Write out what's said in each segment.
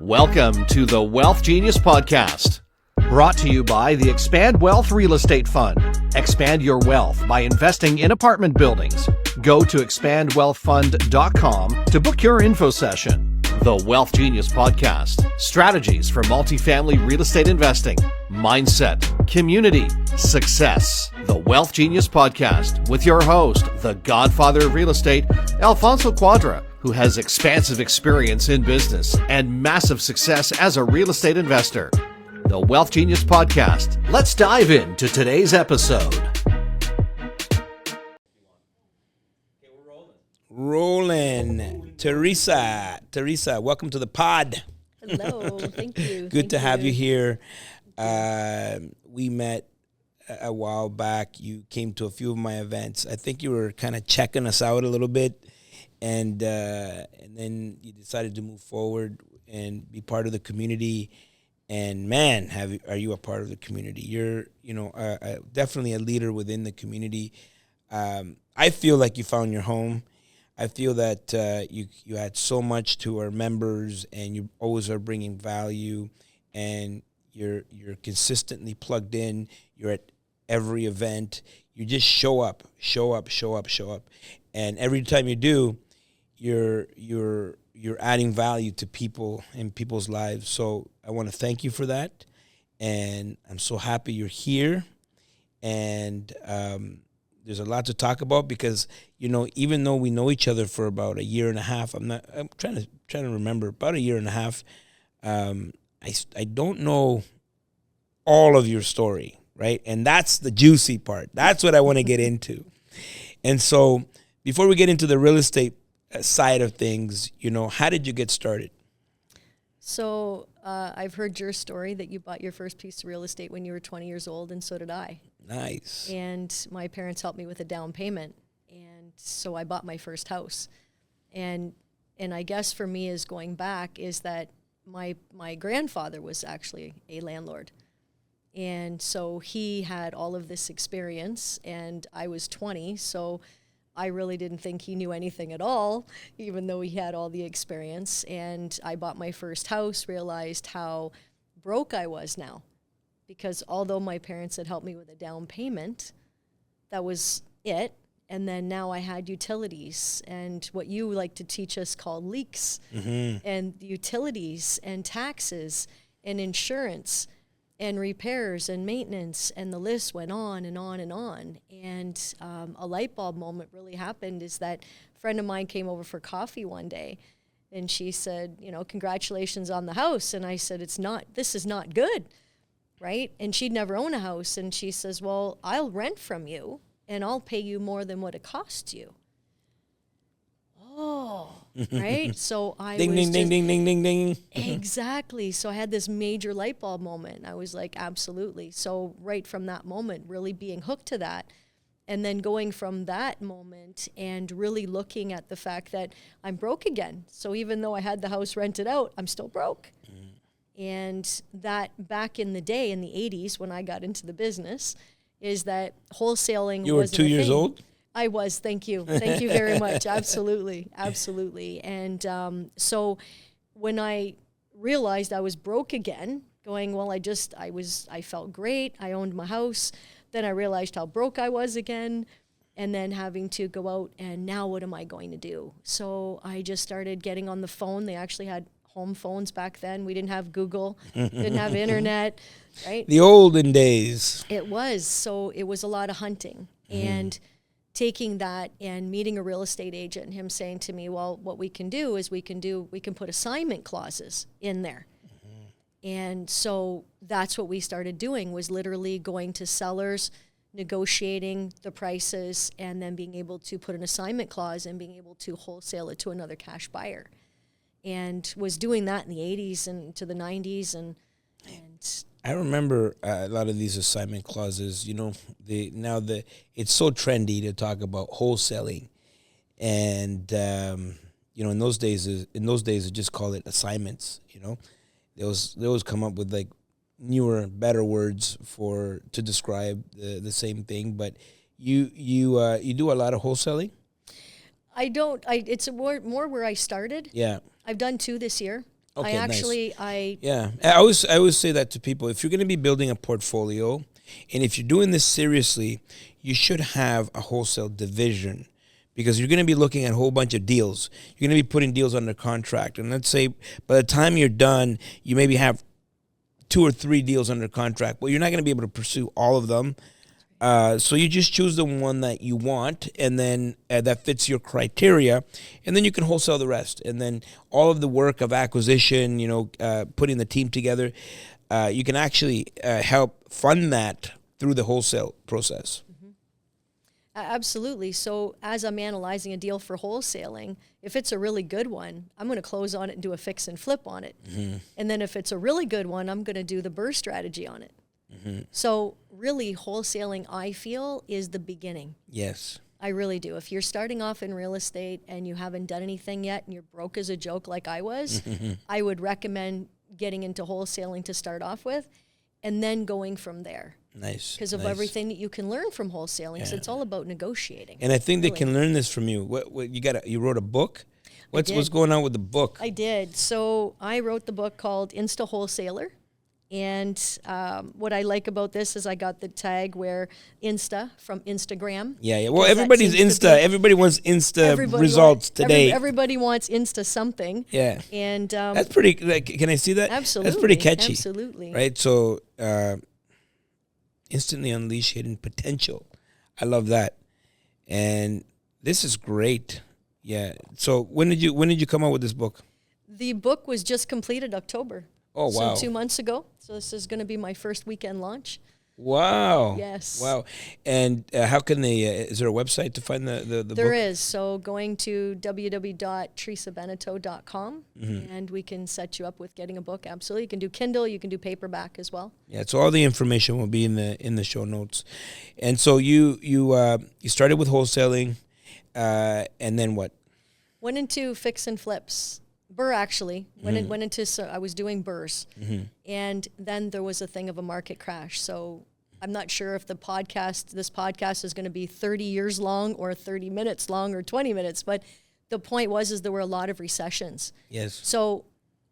Welcome to the WealthGenius Podcast, brought to you by the Expand Wealth Real Estate Fund. Expand your wealth by investing in apartment buildings. Go to expandwealthfund.com to book your info session. The WealthGenius Podcast, strategies for multifamily real estate investing, mindset, community, success. The WealthGenius Podcast with your host, the godfather of real estate, Alfonso Cuadra, who has expansive experience in business and massive success as a real estate investor. The WealthGenius Podcast. Let's dive into today's episode. Rolling. Theresa, welcome to the pod. Hello, thank you. Good to have you here. We met a while back. You came to a few of my events. I think you were kind of checking us out a little bit. And then you decided to move forward and be part of the community. And man, are you a part of the community? You're, definitely a leader within the community. I feel like you found your home. I feel that you add so much to our members, and you always are bringing value. And you're consistently plugged in. You're at every event. You just show up. And every time you do, you're adding value to people and people's lives. So I want to thank you for that. And I'm so happy you're here. And there's a lot to talk about because, even though we know each other for about a year and a half, I'm trying to remember, about a year and a half, I don't know all of your story, right? And that's the juicy part. That's what I want to get into. And so before we get into the real estate side of things, how did you get started? So I've heard your story that you bought your first piece of real estate when you were 20 years old, and so did I. Nice. And my parents helped me with a down payment, and so I bought my first house. And I guess for me is going back is that my grandfather was actually a landlord. And so he had all of this experience, and I was 20, so I really didn't think he knew anything at all, even though he had all the experience. And I bought my first house, realized how broke I was now. Because although my parents had helped me with a down payment, that was it. And then now I had utilities and what you like to teach us called leaks, and utilities and taxes and insurance and repairs and maintenance, and the list went on and on and on. And a light bulb moment really happened is that a friend of mine came over for coffee one day, and she said, congratulations on the house. And I said, this is not good, right? And she'd never owned a house. And she says, well, I'll rent from you, and I'll pay you more than what it costs you. Oh, right? So I ding, was ding, ding, ding, ding, ding. Exactly. So I had this major light bulb moment. I was like, absolutely. So right from that moment, really being hooked to that, and then going from that moment and really looking at the fact that I'm broke again. So even though I had the house rented out, I'm still broke. And that back in the day, in the 80s, when I got into the business, is that wholesaling You were wasn't 2 a years thing. old? I was. Thank you. Thank you very much. Absolutely. And so when I realized I was broke again, going, well, I felt great. I owned my house. Then I realized how broke I was again, and then having to go out and now what am I going to do? So I just started getting on the phone. They actually had home phones back then. We didn't have Google, didn't have internet, right? The olden days. It was. So it was a lot of hunting. And taking that and meeting a real estate agent and him saying to me, well, what we can do is we can put assignment clauses in there. And so that's what we started doing, was literally going to sellers, negotiating the prices, and then being able to put an assignment clause and being able to wholesale it to another cash buyer. And was doing that in the 80s and to the 90s. And I remember a lot of these assignment clauses. It's so trendy to talk about wholesaling, and in those days they just call it assignments. They always come up with like newer, better words to describe the same thing. But you do a lot of wholesaling. It's more where I started. Yeah. I've done 2 this year. Okay, nice. Yeah. I always say that to people. If you're going to be building a portfolio, and if you're doing this seriously, you should have a wholesale division, because you're going to be looking at a whole bunch of deals. You're going to be putting deals under contract. And let's say by the time you're done, you maybe have 2 or 3 deals under contract. Well, you're not going to be able to pursue all of them. So you just choose the one that you want, and then that fits your criteria, and then you can wholesale the rest. And then all of the work of acquisition, putting the team together, you can actually help fund that through the wholesale process. Absolutely. So as I'm analyzing a deal for wholesaling, if it's a really good one, I'm going to close on it and do a fix and flip on it. And then if it's a really good one, I'm going to do the BRRRR strategy on it. So really, wholesaling, I feel, is the beginning. Yes. I really do. If you're starting off in real estate and you haven't done anything yet and you're broke as a joke like I was, I would recommend getting into wholesaling to start off with, and then going from there. Nice. Because of everything that you can learn from wholesaling. So it's all about negotiating. And I think they can learn this from you. What you wrote a book? What's going on with the book? I did. So I wrote the book called Insta Wholesaler. And what I like about this is I got the tag where Insta from Instagram. Yeah. Well, everybody's Insta. Everybody wants Insta results today. Everybody wants Insta something. Yeah. And that's pretty. Can I see that? Absolutely. That's pretty catchy. Absolutely. Right. So instantly unleash hidden potential. I love that. And this is great. Yeah. So when did you come out with this book? The book was just completed October. Oh, wow. So 2 months ago. So this is going to be my first weekend launch. Wow. Yes. Wow. And how can they, is there a website to find the book? There is. So going to www.theresabeneteau.com and we can set you up with getting a book. Absolutely. You can do Kindle. You can do paperback as well. Yeah. So all the information will be in the show notes. And so you started with wholesaling and then what? Went into fix and flips. BRRRR actually went into. So I was doing BRRRRs, and then there was a thing of a market crash. So I'm not sure if this podcast is going to be 30 years long or 30 minutes long or 20 minutes. But the point is there were a lot of recessions. Yes. So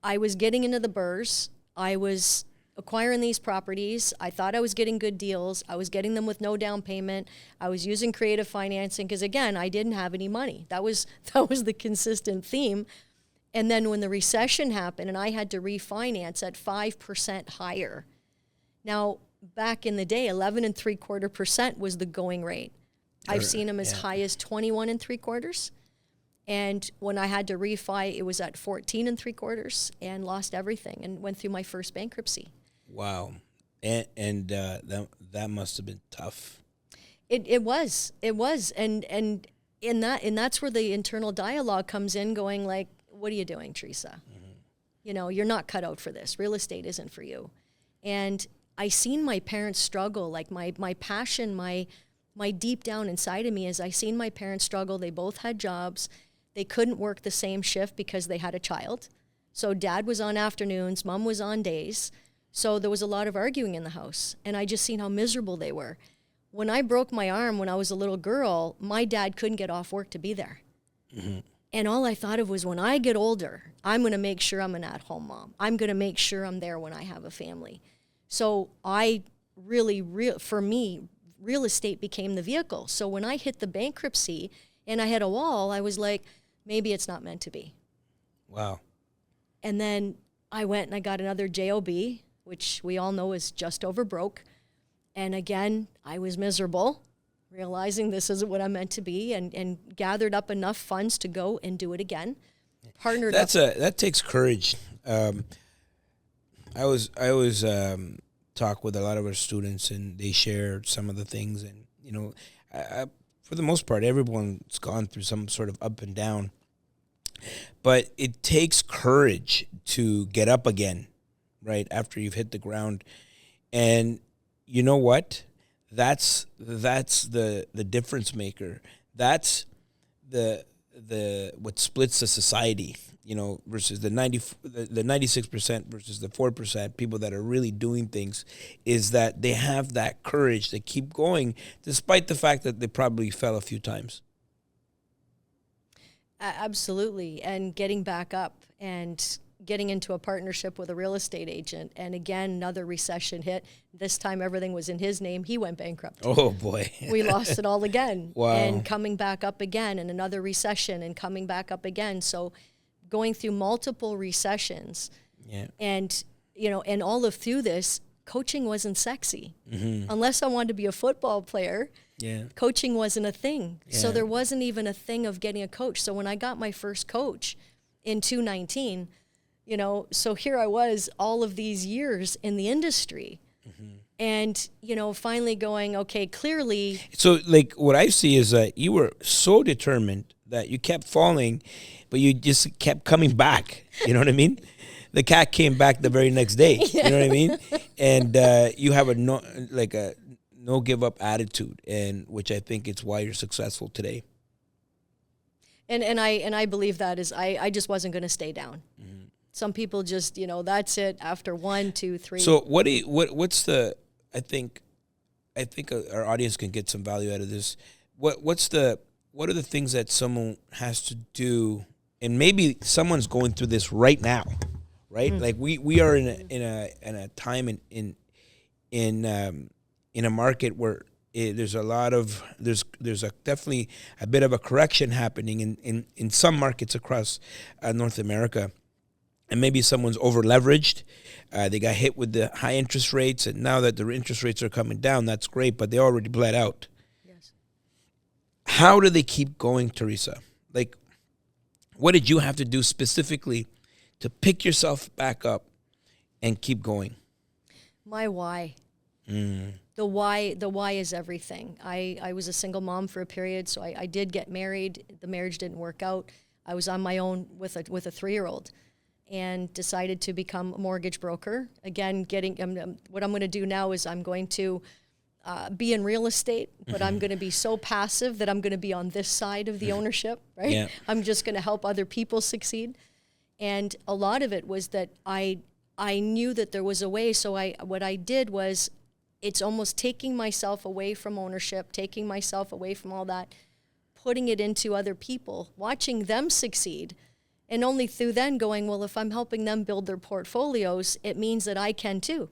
I was getting into the BRRRRs. I was acquiring these properties. I thought I was getting good deals. I was getting them with no down payment. I was using creative financing because again, I didn't have any money. That was the consistent theme. And then when the recession happened and I had to refinance at 5% higher. Now, back in the day, 11.75% was the going rate. I've seen them as high as 21.75. And when I had to refi, it was at 14.75 and lost everything and went through my first bankruptcy. Wow. And that must have been tough. It was. And that's where the internal dialogue comes in going like, what are you doing, Theresa? You're not cut out for this. Real estate isn't for you. And I seen my parents struggle, like my passion, my deep down inside of me is I seen my parents struggle. They both had jobs. They couldn't work the same shift because they had a child. So dad was on afternoons, mom was on days. So there was a lot of arguing in the house. And I just seen how miserable they were. When I broke my arm when I was a little girl, my dad couldn't get off work to be there. And all I thought of was when I get older, I'm going to make sure I'm an at-home mom. I'm going to make sure I'm there when I have a family. So for me, real estate became the vehicle. So when I hit the bankruptcy and I hit a wall, I was like, maybe it's not meant to be. Wow. And then I went and I got another JOB, which we all know is just over broke. And again, I was miserable, realizing this isn't what I'm meant to be, and gathered up enough funds to go and do it again. That takes courage. I always talk with a lot of our students, and they share some of the things. And for the most part, everyone's gone through some sort of up and down. But it takes courage to get up again, right after you've hit the ground. And you know what? That's the difference maker. That's the what splits the society, versus the 96% versus the 4% people that are really doing things, is that they have that courage to keep going despite the fact that they probably fell a few times. Absolutely. And getting back up and getting into a partnership with a real estate agent. And again, another recession hit. This time everything was in his name. He went bankrupt. Oh, boy. We lost it all again. Wow. And coming back up again, and another recession, and coming back up again. So going through multiple recessions. Yeah. And, and all through this, coaching wasn't sexy. Unless I wanted to be a football player, coaching wasn't a thing. Yeah. So there wasn't even a thing of getting a coach. So when I got my first coach in 2019, so here I was all of these years in the industry. And, finally going, okay, clearly. So, like, what I see is that you were so determined that you kept falling, but you just kept coming back. You know what I mean? The cat came back the very next day. You know what I mean? And you have a no give up attitude, and which I think it's why you're successful today. And I believe that is I just wasn't going to stay down. Some people just, that's it after 1, 2, 3. So what's the, I think our audience can get some value out of this. What are the things that someone has to do, and maybe someone's going through this right now, right? Like we are in a time in a market where there's definitely a bit of a correction happening in some markets across North America. And maybe someone's over leveraged. They got hit with the high interest rates, and now that the interest rates are coming down, that's great, but they already bled out. Yes. How do they keep going, Theresa? Like, what did you have to do specifically to pick yourself back up and keep going? My why. The why is everything. I was a single mom for a period, so I did get married. The marriage didn't work out. I was on my own with a 3-year-old. And decided to become a mortgage broker. Again, what I'm going to do now is I'm going to be in real estate, but I'm going to be so passive that I'm going to be on this side of the ownership, right? Yeah. I'm just going to help other people succeed. And a lot of it was that I knew that there was a way. So what I did was, it's almost taking myself away from ownership, taking myself away from all that, putting it into other people, watching them succeed. And only through then going, well, if I'm helping them build their portfolios, it means that I can too.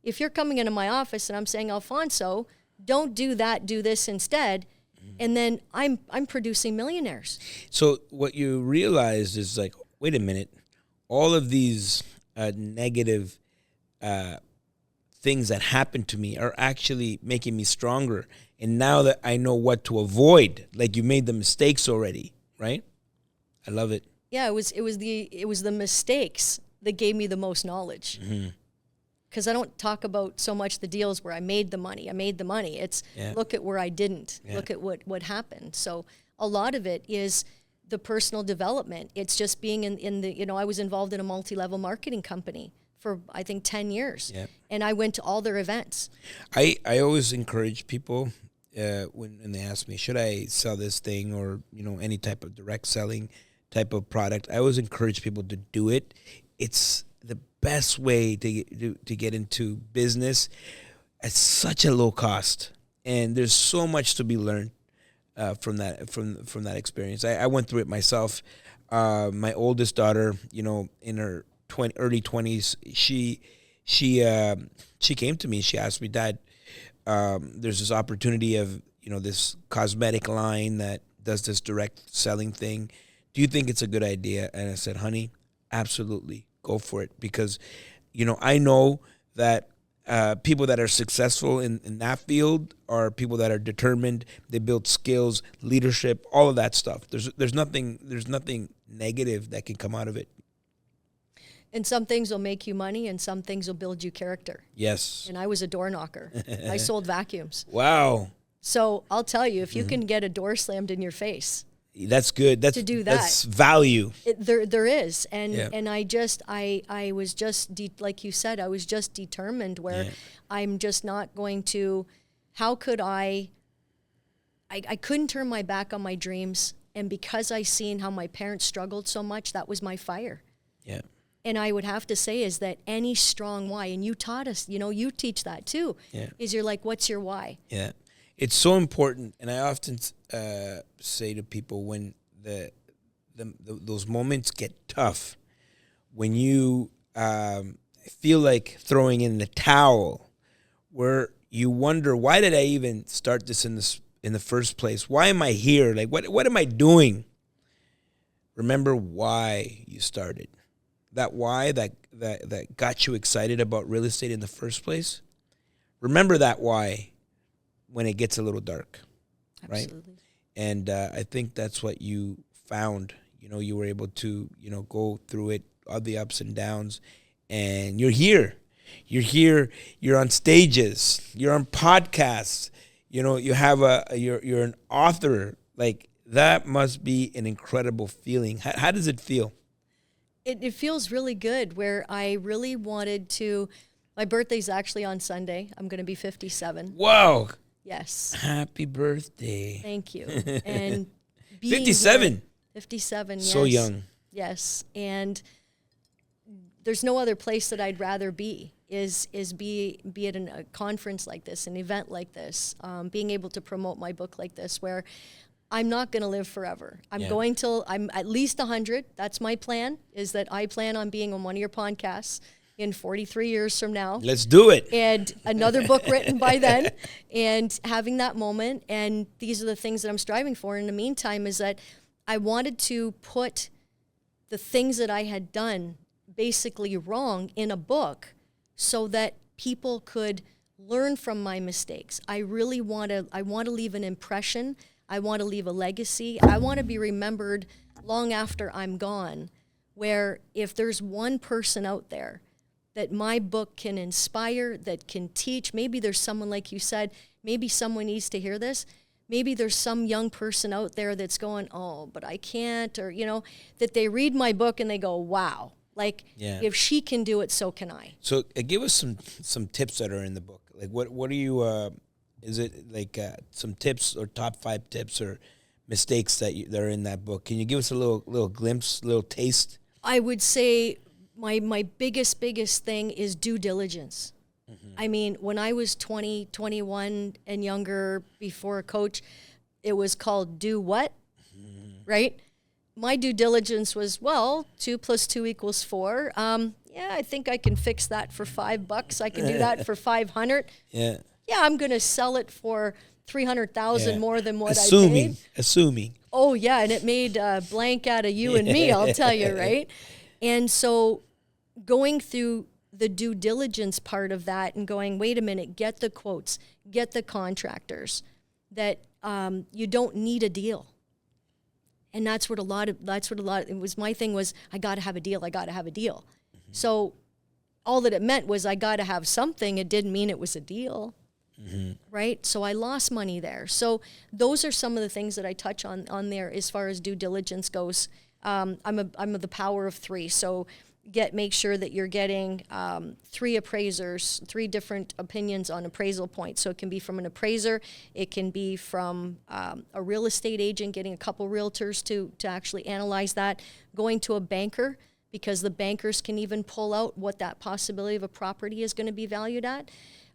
If you're coming into my office and I'm saying, Alfonso, don't do that, do this instead, and then I'm producing millionaires. So what you realized is like, wait a minute, all of these negative things that happened to me are actually making me stronger. And now that I know what to avoid, like you made the mistakes already, right? I love it. Yeah, it was the mistakes that gave me the most knowledge. Because I don't talk about so much the deals where I made the money. It's look at where I didn't. Yeah. Look at what happened. So a lot of it is the personal development. It's just being in the, I was involved in a multi-level marketing company for, I think, 10 years. Yeah. And I went to all their events. I always encourage people when they ask me, should I sell this thing or, any type of direct selling type of product, I always encourage people to do it. It's the best way to get into business at such a low cost, and there's so much to be learned from that experience. I went through it myself. My oldest daughter, in her early 20s, she came to me. She asked me, Dad, there's this opportunity of this cosmetic line that does this direct selling thing. Do you think it's a good idea? And I said, honey, absolutely, go for it. Because, I know that people that are successful in that field are people that are determined. They build skills, leadership, all of that stuff. There's nothing negative that can come out of it. And some things will make you money, and some things will build you character. Yes. And I was a door knocker. I sold vacuums. Wow. So I'll tell you, if you can get a door slammed in your face, that's good. To do that. That's value. There is, and I was just like you said, I was just determined where I'm just not going to. How could I couldn't turn my back on my dreams, and because I seen how my parents struggled so much, that was my fire. Yeah. And I would have to say is that any strong why, and you taught us, you teach that too. Yeah. Is you're like, what's your why? Yeah. It's so important, and I often say to people when those moments get tough, when you feel like throwing in the towel, where you wonder, why did I even start this in the first place? Why am I here? Like, what am I doing? Remember why you started. That why that got you excited about real estate in the first place. Remember that why when it gets a little dark, Absolutely. right? And I think that's what you found. You were able to, go through it, all the ups and downs, and you're here. You're here. You're on stages. You're on podcasts. You have you're an author. Like, that must be an incredible feeling. How does it feel? It feels really good, where I really wanted to. My birthday's actually on Sunday. I'm going to be 57. Whoa. Yes. Happy birthday. Thank you. And being 57. 57, yes. So young. Yes. And there's no other place that I'd rather be is be at a conference like this, an event like this, being able to promote my book like this, where I'm not going to live forever. I'm going till I'm at least 100. That's my plan, is that I plan on being on one of your podcasts in 43 years from now. Let's do it. And another book written by then, and having that moment. And these are the things that I'm striving for. In the meantime, is that I wanted to put the things that I had done basically wrong in a book so that people could learn from my mistakes. I really want to leave an impression. I want to leave a legacy. I want to be remembered long after I'm gone, where if there's one person out there that my book can inspire, that can teach, maybe there's someone, like you said, maybe someone needs to hear this. Maybe there's some young person out there that's going, oh, but I can't, or, that they read my book and they go, wow, like, if she can do it, so can I. So give us some tips that are in the book. Like, what are you, is it like some tips or top 5 tips or mistakes that are in that book? Can you give us a little glimpse, little taste? I would say my biggest thing is due diligence. Mm-hmm. I mean, when I was 20, 21 and younger, before a coach, it was called do what, right? My due diligence was, 2 + 2 = 4. I think I can fix that for $5. I can do that for 500. Yeah, I'm going to sell it for 300,000 more than what I paid. Assuming. Oh, yeah, and it made a blank out of you and me, I'll tell you, right? And so going through the due diligence part of that and going, wait a minute, get the quotes, get the contractors, that you don't need a deal. And it was my thing was, I got to have a deal. Mm-hmm. So all that it meant was I got to have something. It didn't mean it was a deal. Mm-hmm. Right? So I lost money there. So those are some of the things that I touch on there as far as due diligence goes. I'm the power of 3. So make sure that you're getting 3 appraisers, 3 different opinions on appraisal points. So it can be from an appraiser, it can be from a real estate agent, getting a couple realtors to actually analyze that, going to a banker, because the bankers can even pull out what that possibility of a property is going to be valued at.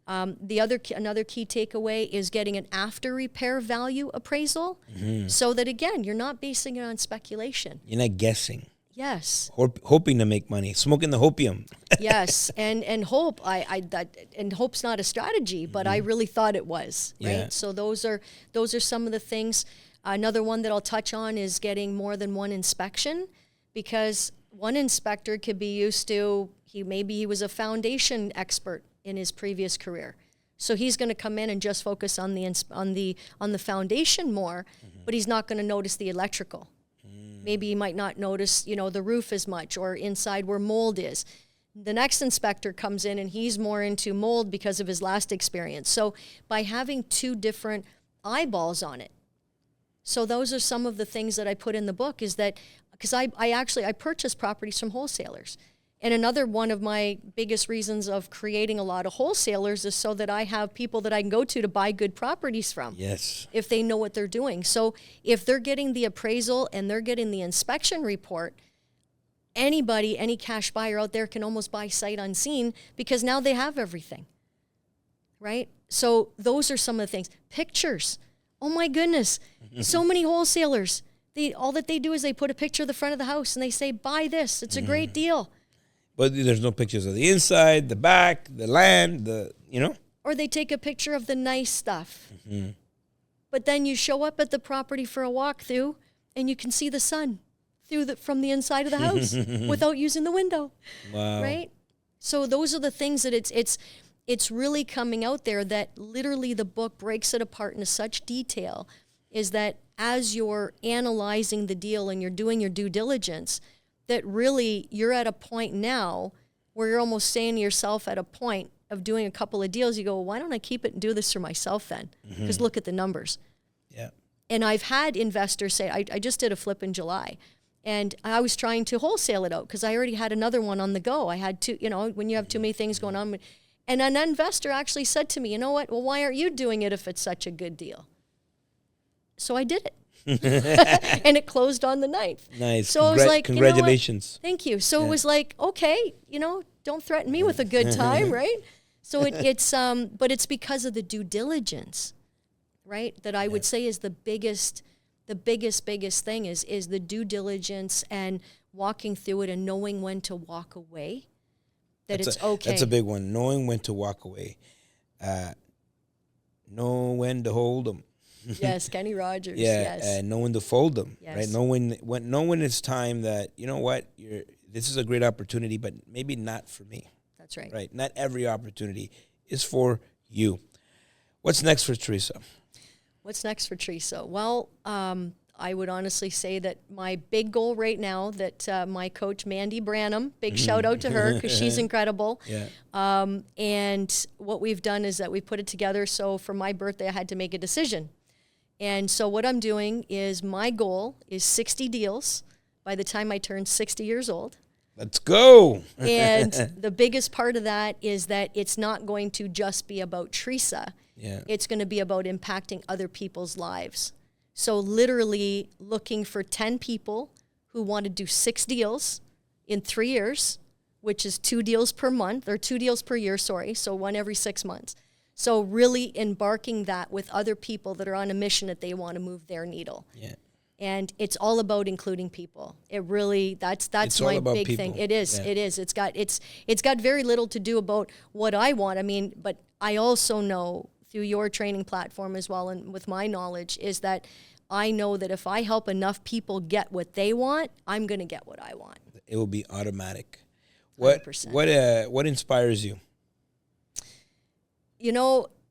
Another key takeaway is getting an after repair value appraisal, so that, again, you're not basing it on speculation. You're not guessing. Yes. Hoping to make money, smoking the hopium. Yes, and hope. And hope's not a strategy, but I really thought it was. Right. Yeah. So those are some of the things. Another one that I'll touch on is getting more than one inspection, because one inspector could be used to maybe he was a foundation expert in his previous career, so he's going to come in and just focus on the foundation more, but he's not going to notice the electrical. Maybe you might not notice, the roof as much, or inside where mold is. The next inspector comes in and he's more into mold because of his last experience. So by having 2 different eyeballs on it. So those are some of the things that I put in the book, is that, because I purchase properties from wholesalers. And another one of my biggest reasons of creating a lot of wholesalers is so that I have people that I can go to buy good properties from. Yes. If they know what they're doing. So if they're getting the appraisal and they're getting the inspection report, anybody, any cash buyer out there can almost buy sight unseen, because now they have everything. Right? So those are some of the things. Pictures. Oh my goodness. So many wholesalers all that they do is they put a picture of the front of the house and they say, buy this. It's a great deal. But there's no pictures of the inside, the back, the land, Or they take a picture of the nice stuff. But then you show up at the property for a walkthrough and you can see the sun from the inside of the house without using the window. Wow. Right? So those are the things that it's really coming out there, that literally the book breaks it apart into such detail, is that as you're analyzing the deal and you're doing your due diligence, that really you're at a point now where you're almost saying to yourself, at a point of doing a couple of deals, you go, well, why don't I keep it and do this for myself then? Because look at the numbers. Yeah. And I've had investors say, I just did a flip in July, and I was trying to wholesale it out because I already had another one on the go. I had to, when you have too many things going on. And an investor actually said to me, you know what, well, why aren't you doing it if it's such a good deal? So I did it. And it closed on the 9th. Nice. So I was like, congratulations. Thank you. So it was like, okay, don't threaten me with a good time, right? So it's but it's because of the due diligence, right? That I would say is the biggest thing is the due diligence and walking through it and knowing when to walk away. It's okay. That's a big one. Knowing when to walk away. Know when to hold them. Yes, Kenny Rogers. Yeah, yes. Know when to fold them. Yes. Right. Know when it's time that, you know what, this is a great opportunity, but maybe not for me. That's right. Right. Not every opportunity is for you. What's next for Theresa? What's next for Theresa? Well, I would honestly say that my big goal right now, that my coach, Mandy Branham, big shout out to her because she's incredible. Yeah. And what we've done is that we put it together. So for my birthday, I had to make a decision. And so what I'm doing is my goal is 60 deals by the time I turn 60 years old. Let's go. And the biggest part of that is that it's not going to just be about Theresa. Yeah. It's going to be about impacting other people's lives. So literally looking for 10 people who want to do 6 deals in 3 years, which is 2 deals per month, or 2 deals per year, so one every 6 months. So really embarking that with other people that are on a mission that they want to move their needle. Yeah. And it's all about including people. It really, that's my big people. thing. It is, Yeah. it is. It's got very little to do about what I want. I mean, but I also know through your training platform as well, and with my knowledge, is that I know that if I help enough people get what they want, I'm going to get what I want. It will be automatic. 100%. What inspires you?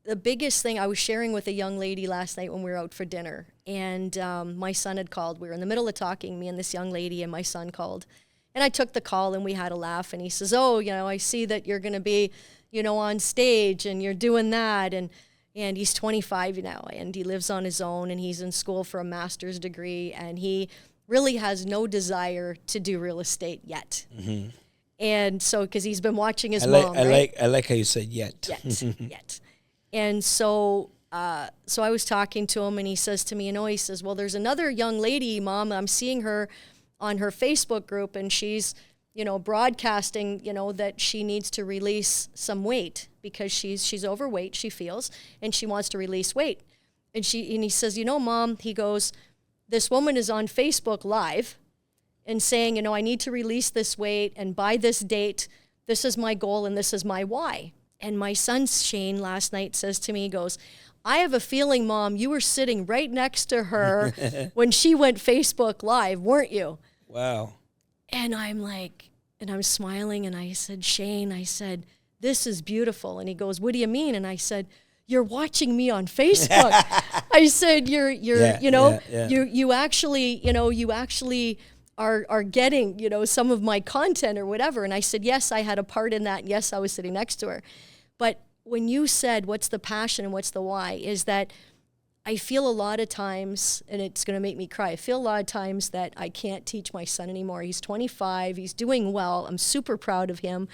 The biggest thing, I was sharing with a young lady last night when we were out for dinner, and my son had called. We were in the middle of talking, me and this young lady, and my son called. And I took the call, and we had a laugh, and he says, I see that you're going to be, on stage, and you're doing that, and he's 25 now, and he lives on his own, and he's in school for a master's degree, and he really has no desire to do real estate yet. Mm-hmm. And so, because he's been watching his mom, right? I like how you said yet. Yet. And so I was talking to him, and he says to me, he says, well, there's another young lady, Mom, I'm seeing her on her Facebook group, and she's, broadcasting, that she needs to release some weight because she's overweight, she feels, and she wants to release weight. And he says, Mom, he goes, this woman is on Facebook Live and saying, I need to release this weight, and by this date, this is my goal and this is my why. And my son, Shane, last night says to me, he goes, I have a feeling, Mom, you were sitting right next to her when she went Facebook Live, weren't you? Wow. And I'm like, and I'm smiling, and I said, Shane, I said, this is beautiful. And he goes, what do you mean? And I said, you're watching me on Facebook. I said, you actually are getting, some of my content or whatever. And I said, yes, I had a part in that. And yes, I was sitting next to her. But when you said, what's the passion and what's the why, is that I feel a lot of times, and it's going to make me cry, I feel a lot of times that I can't teach my son anymore. He's 25. He's doing well. I'm super proud of him.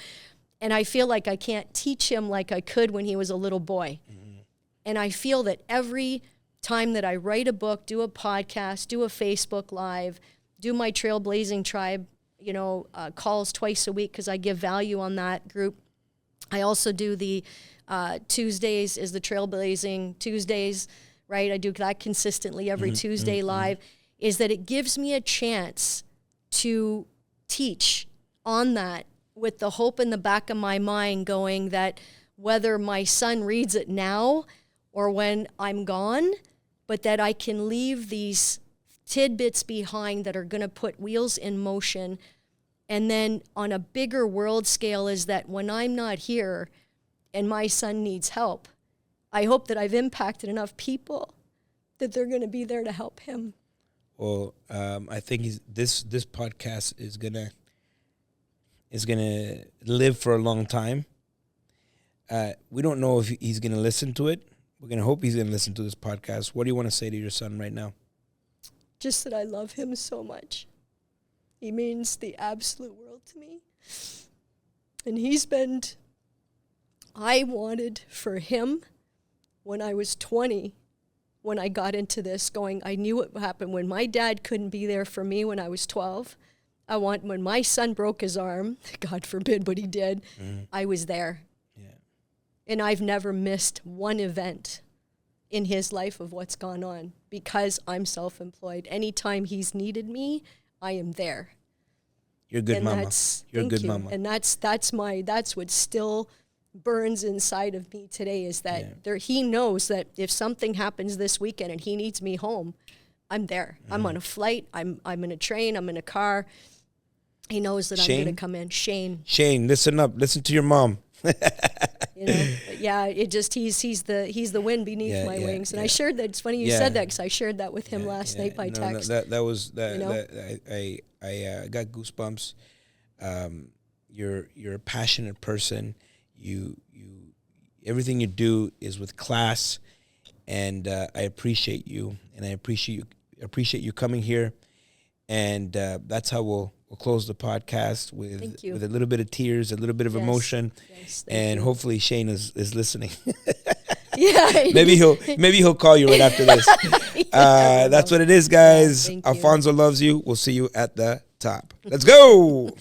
And I feel like I can't teach him like I could when he was a little boy. Mm-hmm. And I feel that every time that I write a book, do a podcast, do a Facebook Live, do my Trailblazing Tribe, calls twice a week because I give value on that group. I also do the Tuesdays is the Trailblazing Tuesdays, right? I do that consistently every Tuesday live. is that it gives me a chance to teach on that with the hope in the back of my mind going that whether my son reads it now or when I'm gone, but that I can leave these tidbits behind that are going to put wheels in motion. And then on a bigger world scale is that when I'm not here and my son needs help, I hope that I've impacted enough people that they're going to be there to help him. Well, I think this podcast is gonna live for a long time. We don't know if he's gonna listen to it. We're gonna hope he's gonna listen to this podcast. What do you want to say to your son right now? Just that I love him so much. He means the absolute world to me. And I wanted for him when I was 20, when I got into this I knew what happened when my dad couldn't be there for me when I was 12. When my son broke his arm, God forbid, but he did, I was there. Yeah. And I've never missed one event in his life of what's gone on because I'm self-employed. Anytime he's needed me, I am there. You're a good mama. You're a good mama. And that's what still burns inside of me today is that he knows that if something happens this weekend and he needs me home, I'm there. I'm on a flight. I'm in a train. I'm in a car. He knows that I'm going to come in. Shane, listen up. Listen to your mom. You know, but yeah, it just he's the wind beneath my wings, and I shared that. It's funny you said that because I shared that with him last night by text. That was I got goosebumps. You're a passionate person. You everything you do is with class, and I appreciate you, and I appreciate you coming here, and that's how we'll close the podcast with a little bit of tears, a little bit of emotion, and hopefully Shane is listening. Yeah, maybe he'll call you right after this. That's what it is, guys. Alfonso loves you. We'll see you at the top. Let's go.